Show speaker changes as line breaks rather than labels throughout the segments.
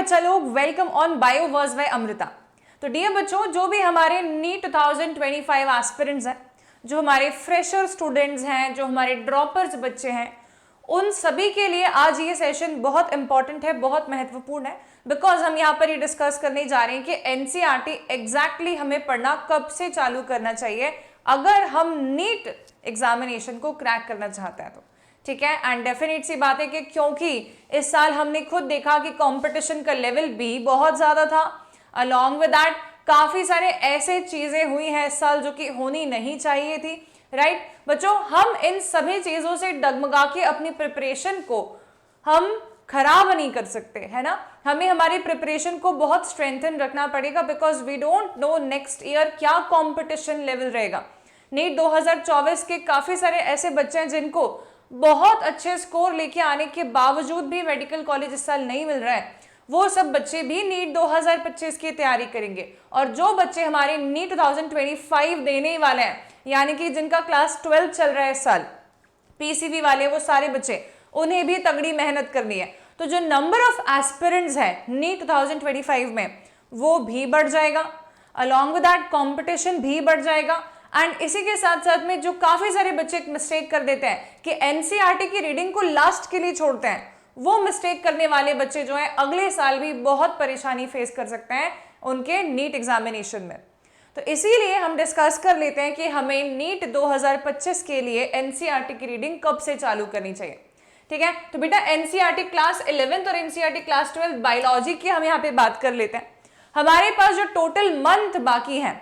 बच्चा लोग, welcome on Bioverse by Amrita. तो डियर बच्चों, जो भी हमारे नीट 2025 एस्पिरेंट्स हैं, जो हमारे फ्रेशर स्टूडेंट्स हैं, जो हमारे ड्रॉपर्स बच्चे हैं, उन सभी के लिए आज ये सेशन बहुत इंपॉर्टेंट है, बहुत महत्वपूर्ण है। बिकॉज हम यहाँ पर ये डिस्कस करने जा रहे हैं कि एनसीईआरटी एग्जैक्टली हमें पढ़ना कब से चालू करना चाहिए अगर हम नीट एग्जामिनेशन को क्रैक करना चाहते हैं तो। ठीक है, एंड डेफिनेट सी बात है कि क्योंकि इस साल हमने खुद देखा कि कंपटीशन का लेवल भी बहुत ज्यादा था, अलॉन्ग विद दैट काफी सारे ऐसे चीजें हुई हैं इस साल जो कि होनी नहीं चाहिए थी। राइट बच्चों, हम इन सभी चीजों से डगमगा के अपनी प्रिपरेशन को हम खराब नहीं कर सकते, है ना। हमें हमारी प्रिपरेशन को बहुत स्ट्रेंथन रखना पड़ेगा because we don't know next year क्या कंपटीशन लेवल रहेगा। नीट 2024 के काफी सारे ऐसे बच्चे हैं जिनको बहुत अच्छे स्कोर लेके आने के बावजूद भी मेडिकल कॉलेज इस साल नहीं मिल रहा है। वो सब बच्चे भी नीट 2025 की तैयारी kरेंगे। और जो बच्चे हमारे नीट 2025 देने वाले हैं, यानी कि जिनका क्लास 12 चल रहा है इस साल, पीसीबी वाले, वो सारे बच्चे, उन्हें भी तगड़ी मेहनत करनी है। तो जो नंबर ऑफ एस्पिरेंट्स है नीट 2025 में वो भी बढ़ जाएगा, अलॉन्ग विद दैट कंपटीशन भी बढ़ जाएगा। एंड इसी के साथ साथ में जो काफी सारे बच्चे एक मिस्टेक कर देते हैं कि एनसीईआरटी की रीडिंग को लास्ट के लिए छोड़ते हैं, वो मिस्टेक करने वाले बच्चे जो हैं अगले साल भी बहुत परेशानी फेस कर सकते हैं उनके नीट एग्जामिनेशन में। तो इसीलिए हम डिस्कस कर लेते हैं कि हमें नीट 2025 के लिए एनसीईआरटी की रीडिंग कब से चालू करनी चाहिए। ठीक है, तो बेटा एनसीईआरटी क्लास 11 और एनसीईआरटी क्लास 12 बायोलॉजी की हम यहाँ पे बात कर लेते हैं। हमारे पास जो टोटल मंथ बाकी है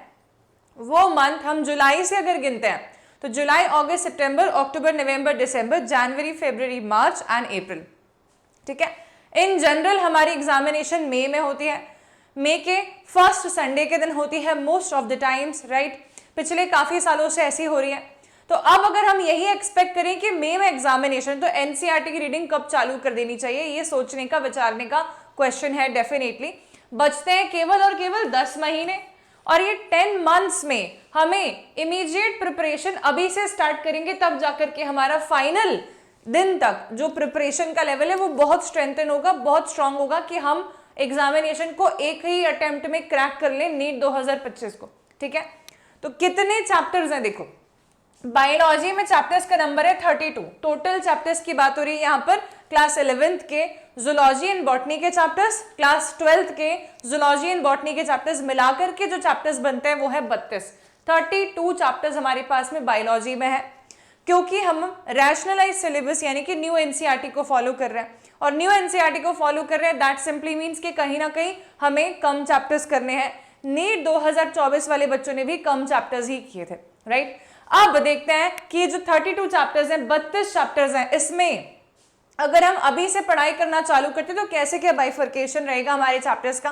वो मंथ हम जुलाई से अगर गिनते हैं तो जुलाई, अगस्त, सितंबर, अक्टूबर, नवंबर, दिसंबर, जनवरी, फरवरी, मार्च एंड अप्रैल। ठीक है, इन जनरल हमारी एग्जामिनेशन मई में होती है, मई के फर्स्ट संडे के दिन होती है most of the times. Right, पिछले काफी सालों से ऐसी हो रही है। तो अब अगर हम यही एक्सपेक्ट करें कि मई में एग्जामिनेशन, तो एनसीईआरटी की रीडिंग कब चालू कर देनी चाहिए, ये सोचने का, विचारने का क्वेश्चन है डेफिनेटली। बचते हैं केवल और केवल 10 महीने, और ये 10 मंथ्स में हमें इमीडिएट प्रिपरेशन अभी से स्टार्ट करेंगे, तब जाकर के हमारा फाइनल दिन तक जो प्रिपरेशन का लेवल है वो बहुत स्ट्रेंथन होगा, बहुत स्ट्रांग होगा कि हम एग्जामिनेशन को एक ही अटेम्प्ट में क्रैक कर लें नीट 2025 को। ठीक है, तो कितने चैप्टर्स हैं देखो, बायोलॉजी में चैप्टर्स का नंबर है 32। टोटल चैप्टर्स की बात हो रही है यहाँ पर क्लास 11th के जूलॉजी एंड बॉटनी के चैप्टर्स, क्लास 12th के जूलॉजी एंड बॉटनी के चैप्टर्स मिलाकर के जो चैप्टर्स बनते हैं वो है 32 चैप्टर्स हमारे पास में बायोलॉजी में है। क्योंकि हम रैशनलाइज सिलेबस यानी कि न्यू एनसीईआरटी को फॉलो कर रहे हैं, और न्यू एनसीईआरटी को फॉलो कर रहे हैं दैट सिंपली मींस कि कहीं ना कहीं हमें कम चैप्टर्स करने हैं। नीट 2024 वाले बच्चों ने भी कम चैप्टर्स ही किए थे। राइट, अब देखते हैं कि जो 32 चैप्टर्स हैं, 32 चैप्टर्स हैं, इसमें अगर हम अभी से पढ़ाई करना चालू करते तो कैसे क्या बाइफर्केशन रहेगा हमारे चैप्टर्स का।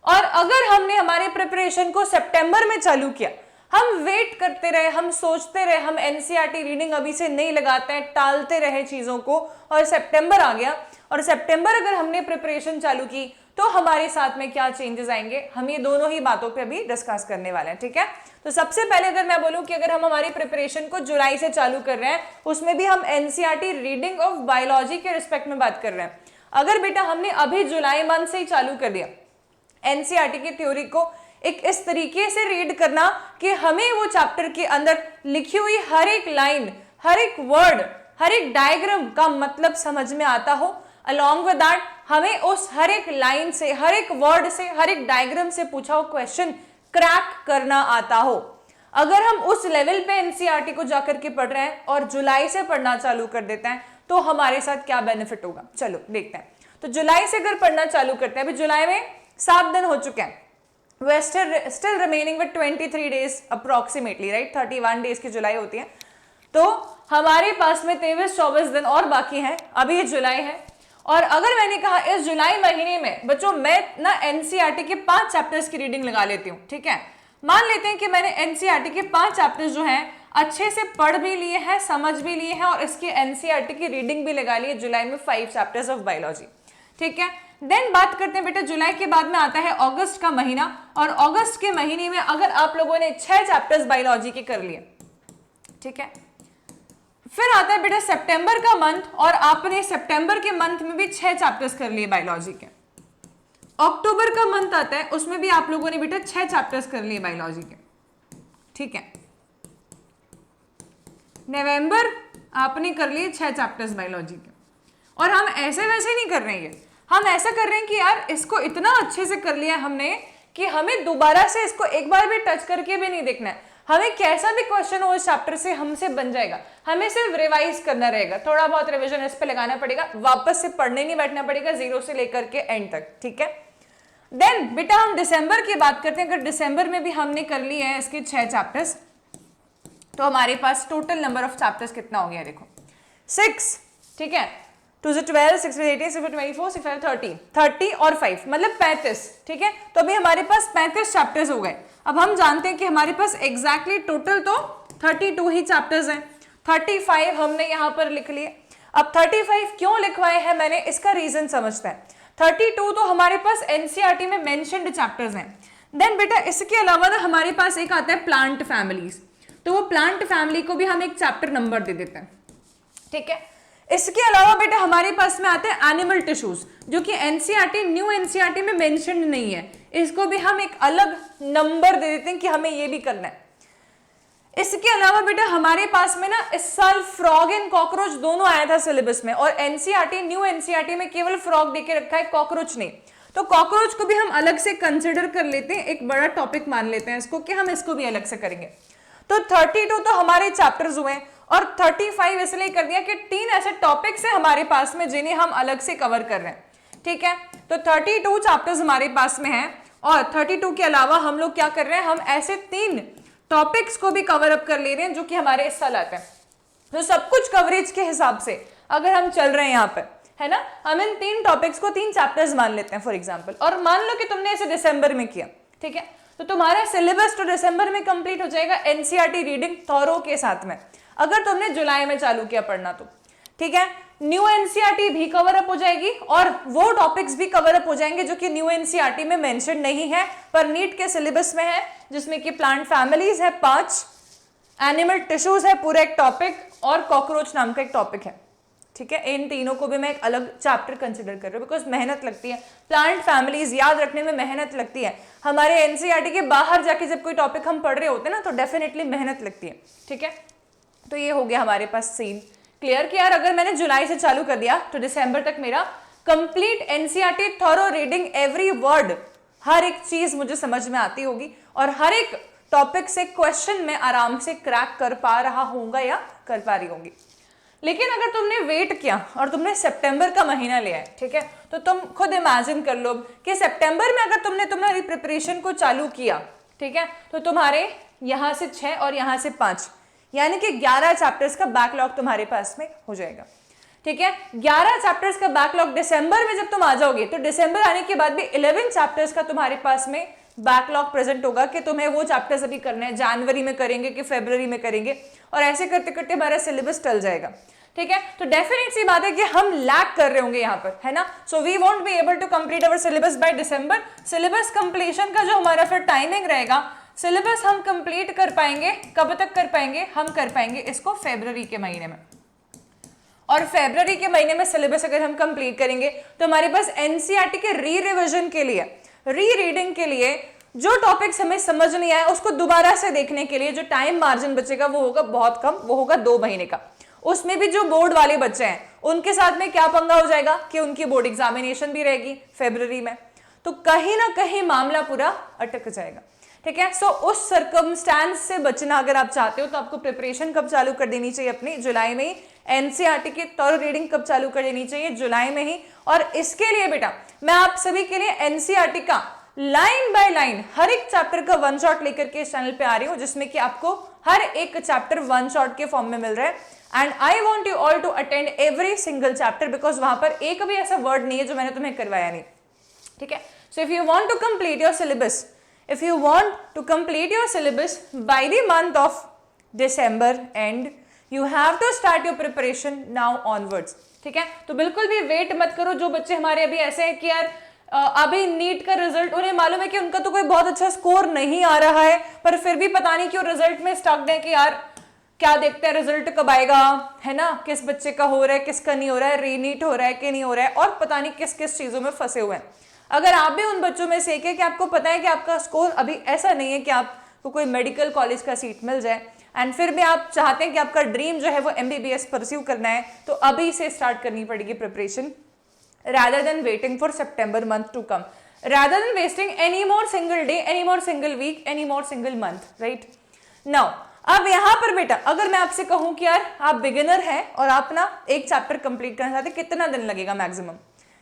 और अगर हमने हमारे प्रिपरेशन को सितंबर में चालू किया, हम वेट करते रहे, हम सोचते रहे, हम एनसीईआरटी रीडिंग अभी से नहीं लगाते हैं, टालते रहे चीजों को, और सितंबर आ गया, और सितंबर अगर हमने प्रिपरेशन चालू की तो हमारे साथ में क्या चेंजेस आएंगे, हम ये दोनों ही बातों पे अभी डिस्कस करने वाले हैं। ठीक है, तो सबसे पहले अगर मैं बोलूं कि अगर हम हमारी प्रिपरेशन को जुलाई से चालू कर रहे हैं, उसमें भी हम एनसीईआरटी रीडिंग ऑफ बायोलॉजी के रिस्पेक्ट में बात कर रहे हैं। अगर बेटा हमने अभी जुलाई मंथ से ही चालू कर दिया एनसीईआरटी की थ्योरी को एक इस तरीके से रीड करना कि हमें वो चैप्टर के अंदर लिखी हुई हर एक लाइन, हर एक वर्ड, हर एक डायग्राम का मतलब समझ में आता हो, अलॉन्ग विद दैट हमें उस हर एक लाइन से, हर एक वर्ड से, हर एक डायग्राम से पूछा हुआ क्वेश्चन क्रैक करना आता हो। अगर हम उस लेवल पे एनसीईआरटी को जाकर के पढ़ रहे हैं और जुलाई से पढ़ना चालू कर देते हैं तो हमारे साथ क्या बेनिफिट होगा, चलो देखते हैं। तो जुलाई से अगर पढ़ना चालू करते हैं, अभी जुलाई में 7 दिन हो चुके हैं, we still remaining with 23 days approximately, right, 31 days की जुलाई होती है, तो हमारे पास में 23-24 दिन और बाकी हैं। अभी जुलाई है, और अगर मैंने कहा इस जुलाई महीने में बच्चों मैं ना एनसीईआरटी के 5 चैप्टर्स की रीडिंग लगा लेती हूँ। ठीक है, मान लेते हैं कि मैंने एनसीईआरटी के 5 चैप्टर्स जो हैं अच्छे से पढ़ भी लिए हैं, समझ भी लिए हैं, और इसके एनसीईआरटी की रीडिंग भी लगा ली है जुलाई में 5 चैप्टर्स ऑफ बायोलॉजी। ठीक है, देन बात करते हैं बेटा जुलाई के बाद में आता है अगस्त का महीना, और अगस्त के महीने में अगर आप लोगों ने 6 चैप्टर्स बायोलॉजी के कर लिए, ठीक है, फिर आता है बेटा सितंबर का मंथ, और आपने सितंबर के मंथ में भी 6 चैप्टर्स कर लिए बायोलॉजी के। अक्टूबर का मंथ आता है, उसमें भी आप लोगों ने बेटा 6 चैप्टर्स कर लिए बायोलॉजी के, ठीक है। नवंबर आपने कर लिए 6 चैप्टर्स बायोलॉजी के, और हम ऐसे वैसे नहीं कर रहे हैं, हम ऐसा कर रहे हैं कि यार इसको इतना अच्छे से कर लिया हमने कि हमें दोबारा से इसको एक बार भी टच करके भी नहीं देखना है, हमें कैसा भी क्वेश्चन हो इस चैप्टर से हमसे बन जाएगा, हमें सिर्फ रिवाइज करना रहेगा, थोड़ा बहुत रिवीजन इस पे लगाना पड़ेगा, वापस से पढ़ने नहीं बैठना पड़ेगा जीरो से लेकर के एंड तक, ठीक है। देन बेटा हम दिसंबर की बात करते हैं, अगर दिसंबर में भी हमने कर लिए हैं इसके 6 चैप्टर्स, तो हमारे पास टोटल नंबर ऑफ चैप्टर्स कितना हो गया देखो 6, ठीक है। 2 से 12, 6 से 18, 6 से 24, 6 से 30 और 5 मतलब 35, ठीक है। तो अभी हमारे पास 35 चैप्टर्स हो गए। अब हम जानते हैं कि हमारे पास एग्जैक्टली टोटल तो 32 ही चैप्टर्स हैं, 35 हमने यहाँ पर लिख लिए। अब 35 क्यों लिखवाए हैं मैंने, इसका रीजन समझते हैं। 32 तो हमारे पास एनसीईआरटी में मेंशन्ड चैप्टर्स हैं। देन बेटा इसके अलावा ना हमारे पास एक आता है प्लांट फैमिलीज, तो वो प्लांट फैमिली को भी हम एक चैप्टर नंबर दे देते हैं, ठीक है। इसके अलावा बेटा हमारे पास में आते हैं एनिमल टिश्यूज, जो कि एनसीईआरटी न्यू एनसीईआरटी में मेंशन्ड नहीं है, इसको भी हम एक अलग नंबर दे देते हैं कि हमें ये भी करना है। इसके अलावा बेटा हमारे पास में ना इस साल फ्रॉग एंड कॉकरोच दोनों आया था सिलेबस में, और एनसीईआरटी न्यू एनसीईआरटी में केवल फ्रॉग देके रखा है, कॉकरोच नहीं। तो कॉकरोच को भी हम अलग से कंसिडर कर लेते हैं, एक बड़ा टॉपिक मान लेते हैं इसको कि हम इसको भी अलग से करेंगे। तो 32 तो हमारे चैप्टर्स हुए, और 35 इसलिए कर दिया कि 3 ऐसे टॉपिक्स हैं हमारे पास में जिन्हें हम अलग से कवर कर रहे हैं, ठीक है। तो 32 चैप्टर्स हमारे पास में हैं, और 32 के अलावा हम लोग क्या कर रहे हैं, हम ऐसे 3 टॉपिक्स को भी कवर अप कर ले रहे हैं जो कि हमारे इस साल आते हैं। तो सब कुछ कवरेज के हिसाब से अगर हम चल रहे हैं यहाँ पे, है ना, हम इन 3 टॉपिक्स को 3 चैप्टर्स मान लेते हैं फॉर एग्जाम्पल, और मान लो कि तुमने इसे दिसंबर में किया, ठीक है, तो तुम्हारा सिलेबस तो दिसंबर में कंप्लीट हो जाएगा एनसीईआरटी रीडिंग थॉरो के साथ में। अगर तुमने जुलाई में चालू किया पढ़ना तो ठीक है, न्यू एनसीईआरटी भी कवर अप हो जाएगी, और वो टॉपिक्स भी कवर अप हो जाएंगे जो कि न्यू एनसीईआरटी में मेंशन नहीं है पर नीट के सिलेबस में है, जिसमें कि प्लांट फैमिलीज है 5, एनिमल टिश्यूज है पूरा एक टॉपिक, और कॉकरोच नाम का एक टॉपिक है, ठीक है। इन तीनों को भी मैं एक अलग चैप्टर कंसिडर कर रही हूँ, बिकॉज मेहनत लगती है, प्लांट फैमिलीज याद रखने में मेहनत लगती है। हमारे एनसीईआरटी के बाहर जाके जब कोई टॉपिक हम पढ़ रहे होते हैं ना, तो डेफिनेटली मेहनत लगती है, ठीक है। तो ये हो गया हमारे पास सीन क्लियर कि यार अगर मैंने जुलाई से चालू कर दिया तो दिसंबर तक मेरा complete NCERT thorough reading, every word, हर एक चीज मुझे समझ में आती होगी, और हर एक टॉपिक से क्वेश्चन में आराम से क्रैक कर पा रहा होऊंगा या कर पा रही होंगी। लेकिन अगर तुमने वेट किया और तुमने सितंबर का महीना लिया है, ठीक है, तो तुम खुद इमेजिन कर लो कि सितंबर में अगर तुमने तुम्हारी प्रिपरेशन को चालू किया, ठीक है, तो तुम्हारे यहाँ से 6 और यहाँ से 5 यानी कि 11 चैप्टर्स का बैकलॉग तुम्हारे पास में हो जाएगा, ठीक है। 11 चैप्टर्स का बैकलॉग दिसंबर में जब तुम आ जाओगे तो दिसंबर आने के बाद भी 11 चैप्टर्स का तुम्हारे पास में बैकलॉग प्रेजेंट होगा कि तुम्हें वो चैप्टर्स अभी करने हैं, जनवरी में करेंगे कि फरवरी में करेंगे, और ऐसे करते करते हमारा सिलेबस टल जाएगा, ठीक है। तो डेफिनेट सी बात है कि हम लैग कर रहे होंगे यहाँ पर, है ना। So we won't be able to complete our syllabus by December. Syllabus completion का जो हमारा फिर टाइमिंग रहेगा, सिलेबस हम कंप्लीट कर पाएंगे कब तक कर पाएंगे, हम कर पाएंगे इसको फरवरी के महीने में, और फरवरी के महीने में सिलेबस अगर हम कंप्लीट करेंगे तो हमारे पास एनसीईआरटी के री रिविजन के लिए, री रीडिंग के लिए जो टॉपिक्स हमें समझ नहीं आया उसको दोबारा से देखने के लिए जो टाइम मार्जिन बचेगा वो होगा बहुत कम, वो होगा 2 महीने का। उसमें भी जो बोर्ड वाले बच्चे हैं उनके साथ में क्या पंगा हो जाएगा कि उनकी बोर्ड एग्जामिनेशन भी रहेगी फरवरी में, तो कहीं ना कहीं मामला पूरा अटक जाएगा, ठीक है। सो उस सर्कमस्टेंस से बचना अगर आप चाहते हो तो आपको प्रिपरेशन कब चालू कर देनी चाहिए अपनी, जुलाई में ही। एनसीईआरटी की थॉरो रीडिंग कब चालू कर देनी चाहिए, जुलाई में ही। और इसके लिए बेटा मैं आप सभी के लिए एनसीईआरटी का लाइन बाय लाइन हर एक चैप्टर का 1 शॉट लेकर के इस चैनल पे आ रही हूं, जिसमें कि आपको हर एक चैप्टर 1 शॉट के फॉर्म में मिल रहा है, and I want you all to attend every single chapter, because वहां पर एक भी ऐसा वर्ड नहीं है जो मैंने तुम्हें करवाया नहीं, ठीक है। So if you want to complete your syllabus, if you want to complete your syllabus by the month of December end, you have to start your preparation now onwards, ठीक है। तो बिल्कुल भी वेट मत करो। जो बच्चे हमारे अभी ऐसे हैं कि यार अभी नीट का रिजल्ट उन्हें मालूम है कि उनका तो कोई बहुत अच्छा स्कोर नहीं आ रहा है, पर फिर भी पता नहीं क्यों रिजल्ट में स्टक है कि यार क्या देखते हैं रिजल्ट कब आएगा, है ना, किस बच्चे का हो रहा है किसका नहीं हो रहा है, रीनीट हो रहा है कि नहीं हो रहा है, और पता नहीं किस किस चीजों में फंसे हुए हैं। अगर आप भी उन बच्चों में से एक है कि आपको पता है कि आपका स्कोर अभी ऐसा नहीं है कि आपको कोई मेडिकल कॉलेज का सीट मिल जाए, एंड फिर भी आप चाहते हैं कि आपका ड्रीम जो है वो MBBS परस्यू करना है, तो अभी से स्टार्ट करनी पड़ेगी preparation, rather than waiting for September month to come, rather than wasting any more single day, any more single week, any more single month, right? Now, अब यहाँ पर बेटा अगर मैं आपसे कहूँ कि यार आप बिगिनर हैं और आप ना एक चैप्टर कंप्लीट करना चाहते, कितना दिन लगेगा मैक्सिमम?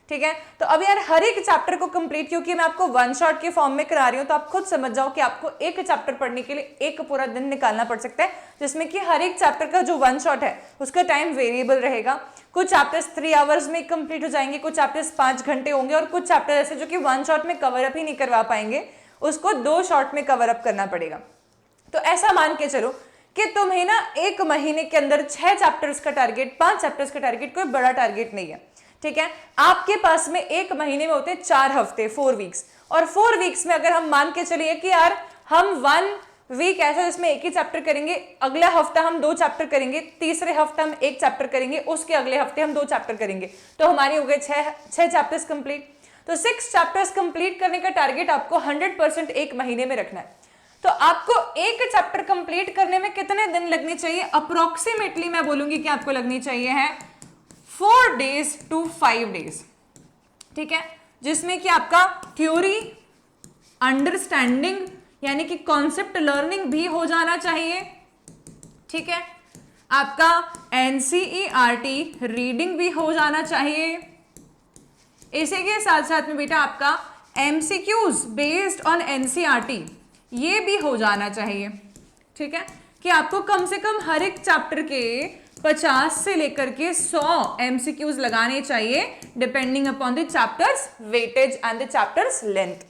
ठीक है, तो अब यार हर एक चैप्टर को कंप्लीट, क्योंकि मैं आपको वन शॉट के फॉर्म में करा रही हूँ, तो आप खुद समझ जाओ कि आपको एक चैप्टर पढ़ने के लिए एक पूरा दिन निकालना पड़ सकता है, जिसमें कि हर एक चैप्टर का जो वन शॉट है उसका टाइम वेरिएबल रहेगा। कुछ चैप्टर्स 3 आवर्स में कंप्लीट हो जाएंगे, कुछ चैप्टर्स 5 घंटे होंगे, और कुछ चैप्टर ऐसे जो कि वन शॉट में कवर अप ही नहीं करवा पाएंगे, उसको 2 शॉट में कवर अप करना पड़ेगा। तो ऐसा मान के चलो कि तुम्हें ना एक महीने के अंदर 6 चैप्टर्स का टारगेट, 5 चैप्टर्स का टारगेट कोई बड़ा टारगेट नहीं है, ठीक है। आपके पास में एक महीने में होते हैं 4 हफ्ते, 4 वीक्स, और 4 वीक्स में अगर हम मान के चलिए कि यार हम 1 वीक ऐसा जिसमें एक ही चैप्टर करेंगे, अगला हफ्ता हम 2 चैप्टर करेंगे, तीसरे हफ्ते हम 1 चैप्टर करेंगे, उसके अगले हफ्ते हम 2 चैप्टर करेंगे, तो हमारी हो गए 6 चैप्टर्स कंप्लीट। तो 6 चैप्टर्स कंप्लीट करने का टारगेट आपको 100% एक महीने में रखना है। तो आपको एक चैप्टर कंप्लीट करने में कितने दिन लगने चाहिए? अप्रोक्सीमेटली मैं बोलूंगी कि आपको लगनी चाहिए है 4 days to 5 days, ठीक है, जिसमें कि आपका थ्योरी, अंडरस्टैंडिंग यानी कि कॉन्सेप्ट लर्निंग भी हो जाना चाहिए, ठीक है, आपका NCERT रीडिंग भी हो जाना चाहिए, इसी के साथ साथ में बेटा आपका MCQs बेस्ड ऑन NCERT ये भी हो जाना चाहिए, ठीक है, कि आपको कम से कम हर एक चैप्टर के 50 से लेकर के 100 MCQs लगाने चाहिए, depending upon the chapters weightage and the chapters length.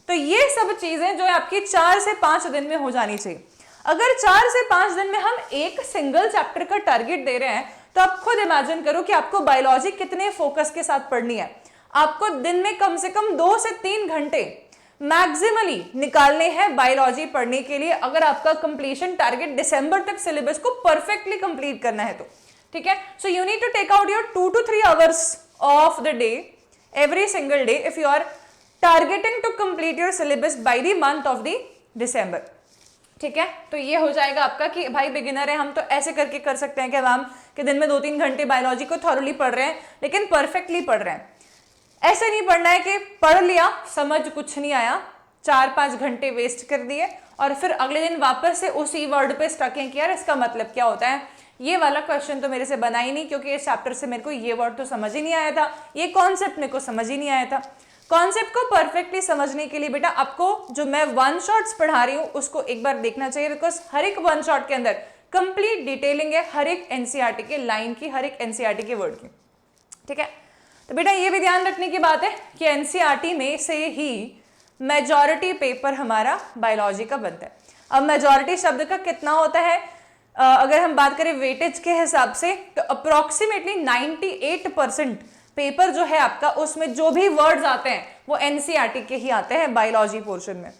तो ये सब चीजें जो है आपकी 4 से 5 दिन में हो जानी चाहिए। अगर 4 से 5 दिन में हम एक सिंगल चैप्टर का टारगेट दे रहे हैं, तो आप खुद इमेजिन करो कि आपको बायोलॉजी कितने फोकस के साथ पढ़नी है। आपको दिन में कम से कम 2 से 3 घंटे मैक्सिमली निकालने हैं बायोलॉजी पढ़ने के लिए, अगर आपका कंप्लीशन टारगेट दिसंबर तक सिलेबस को परफेक्टली कंप्लीट करना है तो, ठीक है। So you need to take out your 2 to 3 hours of the day every single day if you are targeting to complete your syllabus by the month of the December, ठीक है। तो ये हो जाएगा आपका कि भाई बिगिनर है हम, तो ऐसे करके कर सकते हैं कि मैम कि दिन में 2-3 घंटे बायोलॉजी को थॉरली पढ़ रहे हैं, लेकिन परफेक्टली पढ़ रहे हैं। ऐसे नहीं पढ़ना है कि पढ़ लिया समझ कुछ नहीं आया, 4-5 घंटे वेस्ट कर दिए और फिर अगले दिन वापस से उसी वर्ड पे स्टक हैं कि यार इसका मतलब क्या होता है। ये वाला क्वेश्चन तो मेरे से बना ही नहीं, क्योंकि इस चैप्टर से मेरे को ये वर्ड तो समझ ही नहीं आया था, ये कॉन्सेप्ट मेरे को समझ ही नहीं आया था। कॉन्सेप्ट को परफेक्टली समझने के लिए बेटा आपको जो मैं वन शॉट्स पढ़ा रही हूँ उसको एक बार देखना चाहिए, बिकॉज हर एक वन शॉट के अंदर कंप्लीट डिटेलिंग है हर एक NCERT के लाइन की, हर एक NCERT के वर्ड की, ठीक है। तो बेटा ये भी ध्यान रखने की बात है कि NCERT में से ही मेजॉरिटी पेपर हमारा बायोलॉजी का बनता है। अब मेजॉरिटी शब्द का कितना होता है, अगर हम बात करें वेटेज के हिसाब से, तो अप्रोक्सीमेटली 98% पेपर जो है आपका उसमें जो भी वर्ड्स आते हैं वो NCERT के ही आते हैं बायोलॉजी पोर्शन में।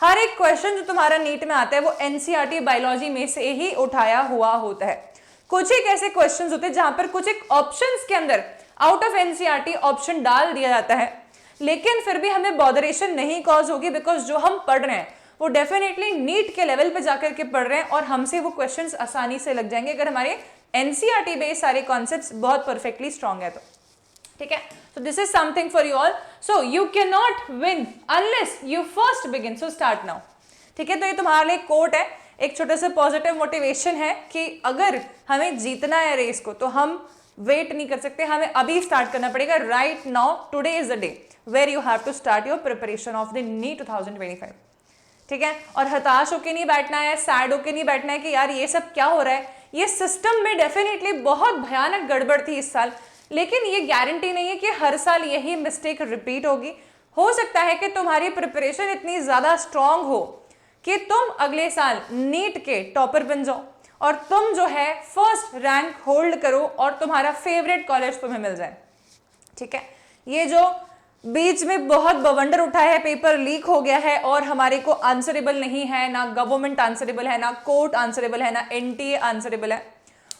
हर एक क्वेश्चन जो तुम्हारा नीट में आता है वो NCERT बायोलॉजी में से ही उठाया हुआ होता है। कुछ एक ऐसे क्वेश्चंस होते हैं जहां पर कुछ एक ऑप्शंस के अंदर आउट ऑफ NCERT ऑप्शन डाल दिया जाता है, लेकिन फिर भी हमें बॉदरेशन नहीं कॉज होगी, बिकॉज जो हम पढ़ रहे हैं वो डेफिनेटली नीट के लेवल पे जाकर के पढ़ रहे हैं और हमसे वो क्वेश्चंस आसानी से लग जाएंगे अगर हमारे NCERT बेस्ड सारे कॉन्सेप्ट्स बहुत परफेक्टली स्ट्रांग है तो, ठीक है। So this is something for you all. So you can not win unless you first begin, so start now, ठीक है। तो ये तुम्हारे लिए कोट है, एक छोटा सा पॉजिटिव मोटिवेशन है कि अगर हमें जीतना है रेस को तो हम वेट नहीं कर सकते, हमें अभी स्टार्ट करना पड़ेगा। Right now today is the day where you have to start your preparation of the NEET 2025, ठीक है। और हताश होके नहीं बैठना है, सैड होके नहीं बैठना है कि यार ये सब क्या हो रहा है। ये सिस्टम में डेफिनेटली बहुत भयानक गड़बड़ थी इस साल, लेकिन ये गारंटी नहीं है कि हर साल यही मिस्टेक रिपीट होगी। हो सकता है कि तुम्हारी प्रिपरेशन इतनी ज्यादा स्ट्रांग हो कि तुम अगले साल नीट के टॉपर बन जाओ और तुम जो है फर्स्ट रैंक होल्ड करो और तुम्हारा फेवरेट कॉलेज तुम्हें मिल जाए, ठीक है। ये जो बीच में बहुत बवंडर उठा है, पेपर लीक हो गया है और हमारे को आंसरेबल नहीं है, ना गवर्नमेंट आंसरेबल है, ना कोर्ट आंसरेबल है, ना NTA आंसरेबल है,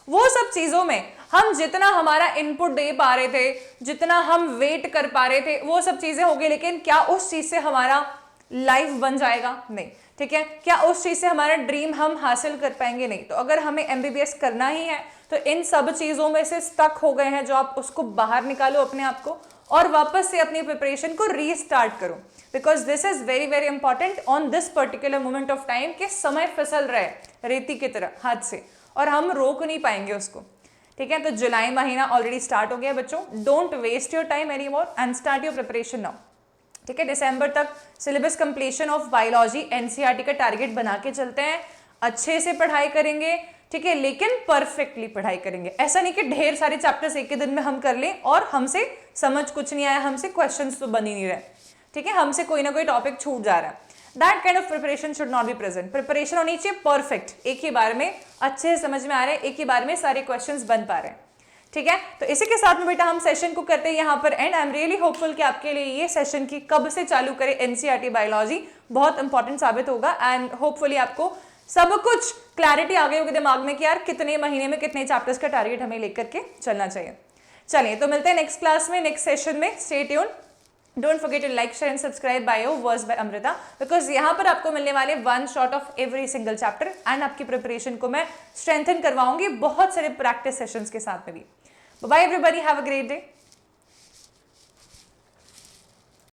वो सब चीजों में हम जितना हमारा इनपुट दे पा रहे थे, जितना हम वेट कर पा रहे थे, वो सब चीजें हो गई, लेकिन क्या उस चीज से हमारा लाइफ बन जाएगा? नहीं। ठीक है, क्या उस चीज से हमारा ड्रीम हम हासिल कर पाएंगे? नहीं। तो अगर हमें एमबीबीएस करना ही है तो इन सब चीजों में से स्टक हो गए हैं जो आप उसको बाहर निकालो अपने आप को और वापस से अपनी प्रिपरेशन को रीस्टार्ट करो, because this is very very important on this particular moment of time कि समय फिसल रहा है रेती की तरह हाथ से और हम रोक नहीं पाएंगे उसको। ठीक है, तो जुलाई महीना ऑलरेडी स्टार्ट हो गया बच्चों। Don't waste your time any more and start your preparation now. ठीक है, दिसंबर तक syllabus completion of biology NCERT का टारगेट बना के चलते हैं। अच्छे से पढ़ाई करेंगे, ठीक है, लेकिन परफेक्टली पढ़ाई करेंगे। ऐसा नहीं कि ढेर सारे चैप्टर्स एक ही दिन में हम कर लें और हमसे समझ कुछ नहीं आया, हमसे क्वेश्चंस तो बन ही नहीं रहे। ठीक है, हमसे कोई ना कोई टॉपिक छूट जा रहा है। That kind of preparation should not be present. Preparation होनी चाहिए परफेक्ट, एक ही बार में अच्छे से समझ में आ रहे हैं, एक ही बार में सारे क्वेश्चंस बन पा रहे हैं। ठीक है, तो इसी के साथ में बेटा हम सेशन को करते हैं यहाँ पर and. I am really hopeful कि आपके लिए ये सेशन की कब से चालू करें एनसीईआरटी बायोलॉजी बहुत इंपॉर्टेंट साबित होगा एंड होपफुली आपको सब कुछ क्लैरिटी आ गई होगी दिमाग में कि यार कितने महीने में कितने चैप्टर्स का टारगेट हमें लेकर के चलना चाहिए। चलिए, तो मिलते हैं नेक्स्ट क्लास में, नेक्स्ट सेशन में। Stay tune, don't forget to like, share and subscribe Bioverse by Amrita, because यहाँ पर आपको मिलने वाले one shot of every single chapter and आपकी प्रिपरेशन को मैं स्ट्रेंथन करवाऊंगी बहुत सारे प्रैक्टिस सेशंस के साथ में भी। Bye everybody, have a great day.